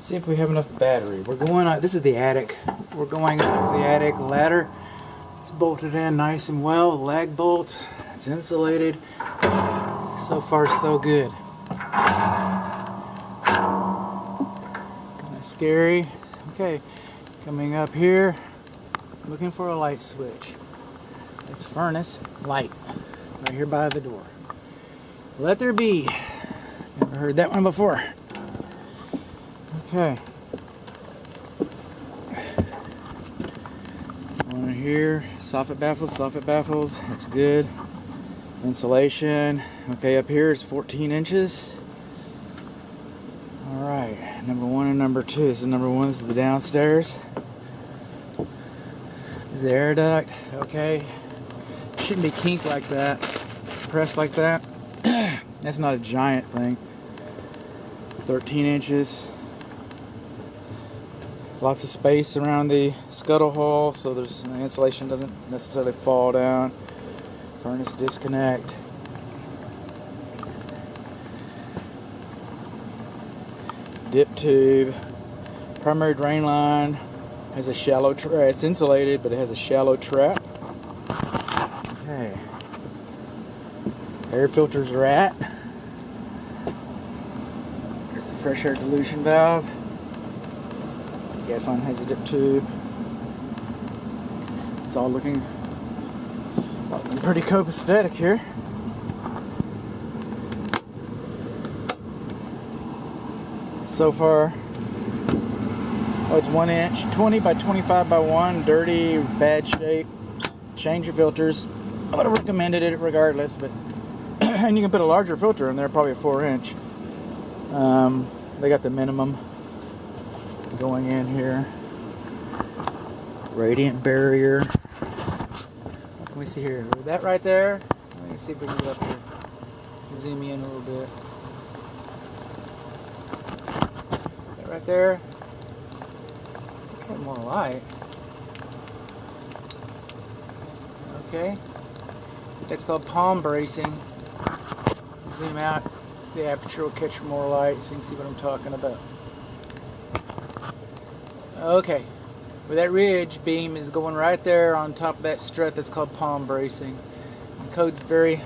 Let's see if we have enough battery. We're going on, this is the attic. We're going up the attic ladder. It's bolted in nice and well, lag bolt. It's insulated. So far so good. Kind of scary. Okay, coming up here, looking for a light switch. It's furnace, light, right here by the door. Let there be. Never heard that one before. Okay. One here, soffit baffles, that's good. Insulation, okay, up here is 14 inches. Alright, number 1 and number 2. This is number 1, this is the downstairs. This is the air duct, okay. Shouldn't be kinked like that, pressed like that. That's not a giant thing. 13 inches. Lots of space around the scuttle hole, so the insulation doesn't necessarily fall down. Furnace disconnect. Dip tube. Primary drain line has a shallow trap. It's insulated, but it has a shallow trap. Okay. Air filters are at. There's the fresh air dilution valve. Gas line has a dip tube. It's all looking pretty copacetic here. So far, oh, it's 1 inch, 20 by 25 by 1, dirty, bad shape. Change your filters. I would have recommended it regardless, but and you can put a larger filter in there, probably a 4 inch. They got the minimum going in here. Radiant barrier. What can we see here? That right there. Let me see if we can get up here. Zoom in a little bit. That right there. Get more light. Okay. That's called palm bracing. Zoom out. The aperture will catch more light so you can see what I'm talking about. Okay, well, that ridge beam is going right there on top of that strut. That's called palm bracing. The code's very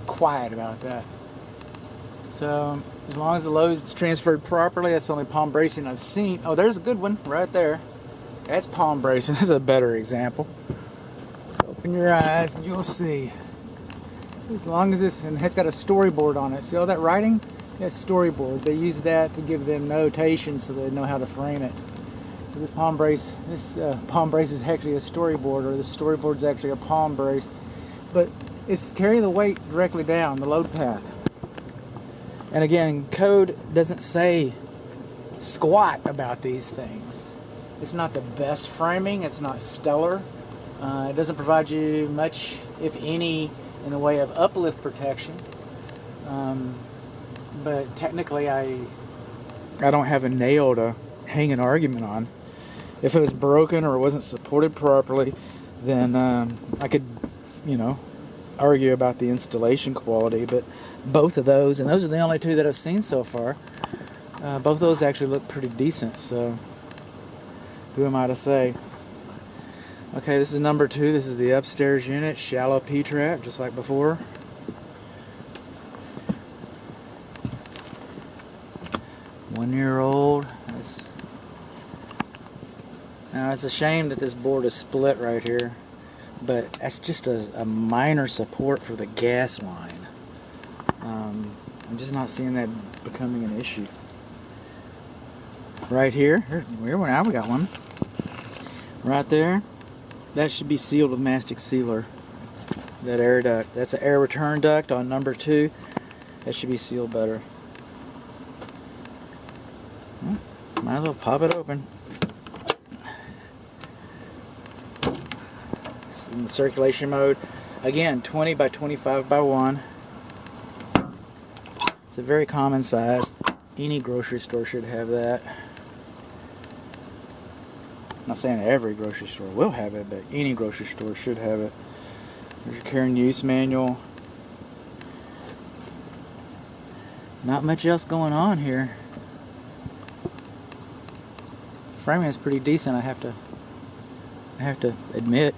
quiet about that. So as long as the load's transferred properly, that's the only palm bracing I've seen. Oh, there's a good one right there. That's palm bracing. That's a better example. Open your eyes and you'll see. As long as this, and it's got a storyboard on it. See all that writing? That's storyboard. They use that to give them notation so they know how to frame it. So this palm brace is actually a storyboard, or the storyboard is actually a palm brace, but it's carrying the weight directly down the load path. And again, code doesn't say squat about these things. It's not the best framing. It's not stellar. It doesn't provide you much, if any, in the way of uplift protection. But technically I don't have a nail to hang an argument on. If it was broken or it wasn't supported properly, then I could, argue about the installation quality. But both of those, and those are the only two that I've seen so far, both of those actually look pretty decent. So who am I to say? Okay, this is number 2. This is the upstairs unit, shallow P-trap, just like before. One-year-old. Now it's a shame that this board is split right here, but that's just a minor support for the gas line. I'm just not seeing that becoming an issue. Right here, now we got one. Right there, that should be sealed with mastic sealer. That air duct, that's an air return duct on number 2. That should be sealed better. Might as well pop it open. It's in the circulation mode. Again, 20 by 25 by 1. It's a very common size. Any grocery store should have that. I'm not saying every grocery store will have it, but any grocery store should have it. There's your care and use manual. Not much else going on here. Framing is pretty decent, I have to admit.